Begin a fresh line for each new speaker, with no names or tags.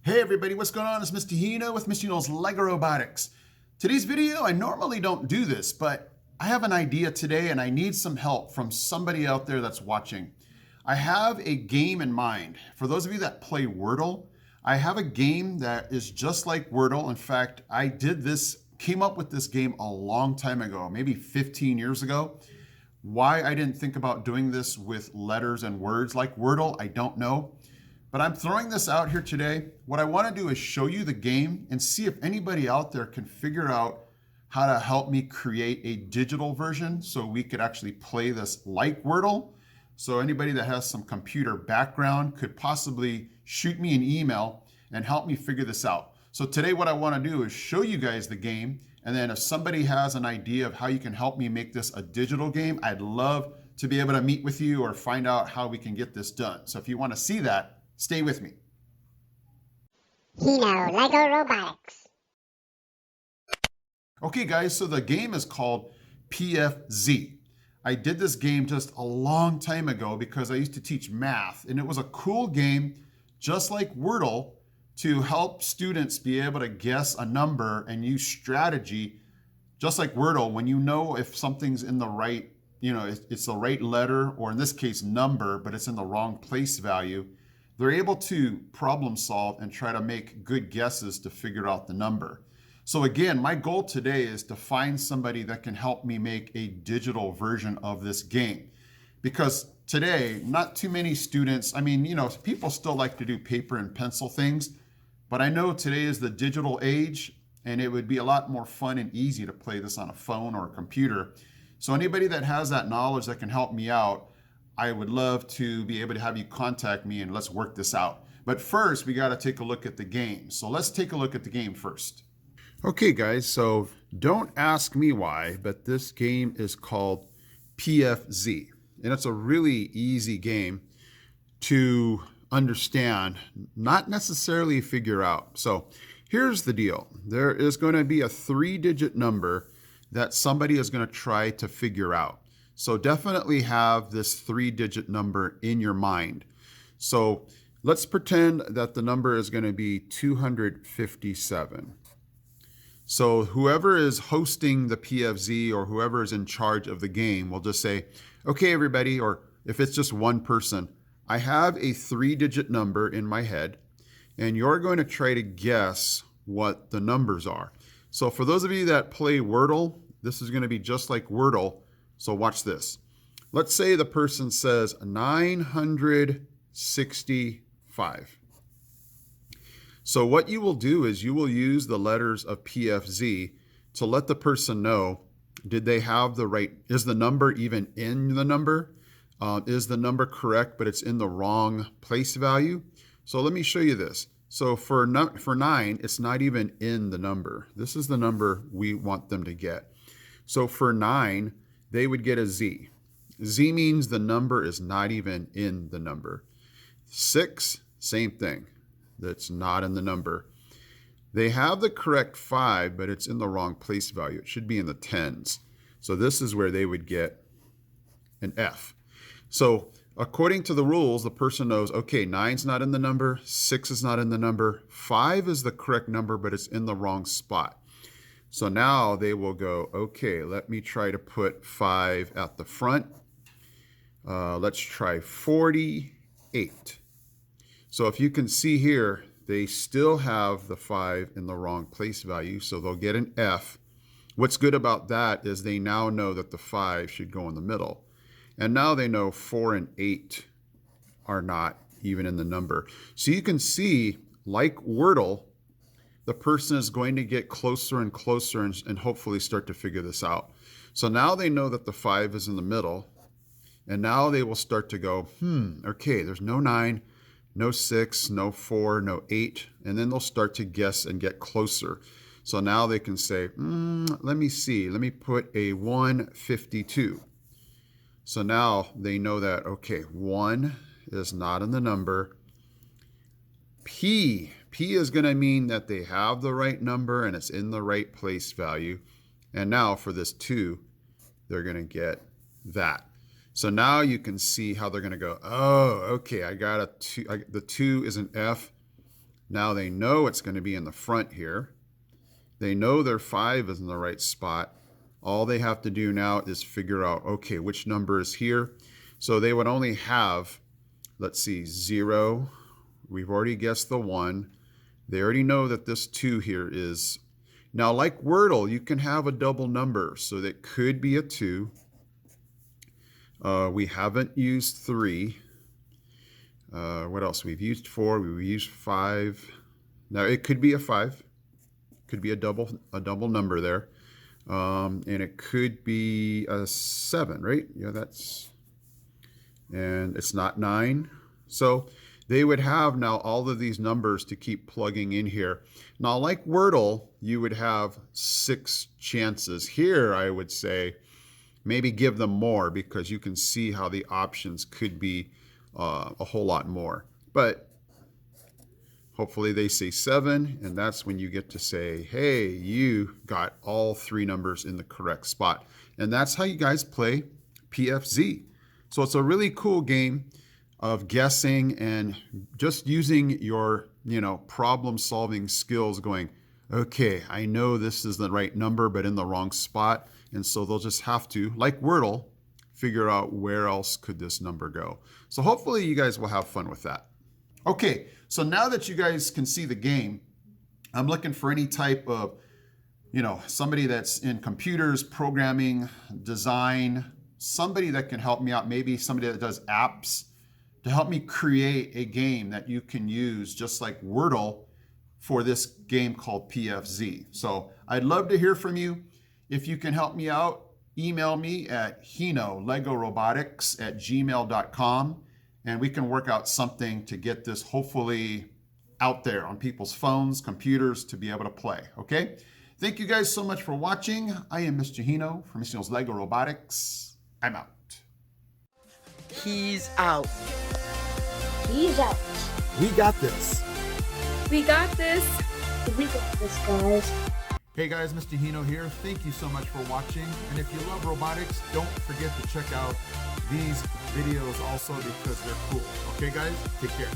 Hey everybody, what's going on? It's Mr. Hino with Mr. Hino's Lego Robotics. Today's video, I normally don't do this, but I have an idea today and I need some help from somebody out there that's watching. I have a game in mind. For those of you that play Wordle, I have a game that is just like Wordle. In fact, came up with this game a long time ago, maybe 15 years ago. Why I didn't think about doing this with letters and words like Wordle, I don't know. But I'm throwing this out here today. What I want to do is show you the game and see if anybody out there can figure out how to help me create a digital version so we could actually play this like Wordle. So anybody that has some computer background could possibly shoot me an email and help me figure this out. So today what I want to do is show you guys the game, and then if somebody has an idea of how you can help me make this a digital game, I'd love to be able to meet with you or find out how we can get this done. So if you want to see that, stay with me.
Hinolegorobotics.
Okay guys, so the game is called PFZ. I did this game just a long time ago because I used to teach math, and it was a cool game just like Wordle to help students be able to guess a number and use strategy just like Wordle. When you know if something's in the right, it's the right letter, or in this case number, but it's in the wrong place value, they're able to problem solve and try to make good guesses to figure out the number. So again, my goal today is to find somebody that can help me make a digital version of this game. Because today, not too many students, people still like to do paper and pencil things, but I know today is the digital age, and it would be a lot more fun and easy to play this on a phone or a computer. So anybody that has that knowledge that can help me out, I would love to be able to have you contact me and let's work this out. But first, we got to take a look at the game. So let's take a look at the game first. Okay, guys, so don't ask me why, but this game is called PFZ. And it's a really easy game to understand, not necessarily figure out. So here's the deal. There is going to be a 3-digit number that somebody is going to try to figure out. So definitely have this 3-digit number in your mind. So let's pretend that the number is going to be 257. So whoever is hosting the PFZ or whoever is in charge of the game will just say, okay, everybody, or if it's just one person, I have a 3-digit number in my head, and you're going to try to guess what the numbers are. So for those of you that play Wordle, this is going to be just like Wordle. So watch this. Let's say the person says 965. So what you will do is you will use the letters of PFZ to let the person know, did they have the right, is the number even in the number? Is the number correct, but it's in the wrong place value? So let me show you this. So for 9, it's not even in the number. This is the number we want them to get. So for 9, they would get a Z. Z means the number is not even in the number. 6, same thing. That's not in the number. They have the correct 5, but it's in the wrong place value. It should be in the tens. So this is where they would get an F. So according to the rules, the person knows, okay, 9's not in the number, 6 is not in the number, 5 is the correct number, but it's in the wrong spot. So now they will go, okay, let me try to put 5 at the front. Let's try 48. So if you can see here, they still have the 5 in the wrong place value, so they'll get an F. What's good about that is they now know that the 5 should go in the middle. And now they know 4 and 8 are not even in the number. So you can see, like Wordle, the person is going to get closer and closer and hopefully start to figure this out. So now they know that the 5 is in the middle, and now they will start to go, okay, there's no 9, no 6, no 4, no 8, and then they'll start to guess and get closer. So now they can say, let me see, let me put a 152. So now they know that, okay, 1 is not in the number. P is going to mean that they have the right number and it's in the right place value. And now for this 2, they're going to get that. So now you can see how they're going to go, oh, okay, I got a 2. The 2 is an F. Now they know it's going to be in the front here. They know their 5 is in the right spot. All they have to do now is figure out, okay, which number is here. So they would only have, let's see, 0. We've already guessed the 1. They already know that this 2 here is. Now, like Wordle, you can have a double number, so that could be a 2. We haven't used 3. What else? We've used 4. We've used 5. Now it could be a 5. Could be a double number there, and it could be a 7, right? Yeah, and it's not 9. So they would have now all of these numbers to keep plugging in here. Now, like Wordle, you would have 6 chances. Here, I would say maybe give them more, because you can see how the options could be a whole lot more. But hopefully they say 7, and that's when you get to say, hey, you got all 3 numbers in the correct spot. And that's how you guys play PFZ. So it's a really cool game of guessing and just using your, problem solving skills, going, okay, I know this is the right number, but in the wrong spot. And so they'll just have to, like Wordle, figure out where else could this number go. So hopefully you guys will have fun with that. Okay, so now that you guys can see the game, I'm looking for any type of, somebody that's in computers, programming, design, somebody that can help me out, maybe somebody that does apps, to help me create a game that you can use just like Wordle for this game called PFZ. So I'd love to hear from you. If you can help me out, email me at hinolegorobotics@gmail.com, and we can work out something to get this hopefully out there on people's phones, computers, to be able to play, okay? Thank you guys so much for watching. I am Mr. Hino from Mr. Hino's Lego Robotics. I'm out.
He's out.
He's out.
We got this.
We got this.
We got this, guys.
Hey guys, Mr. Hino here. Thank you so much for watching. And if you love robotics, don't forget to check out these videos also, because they're cool. Okay guys, take care.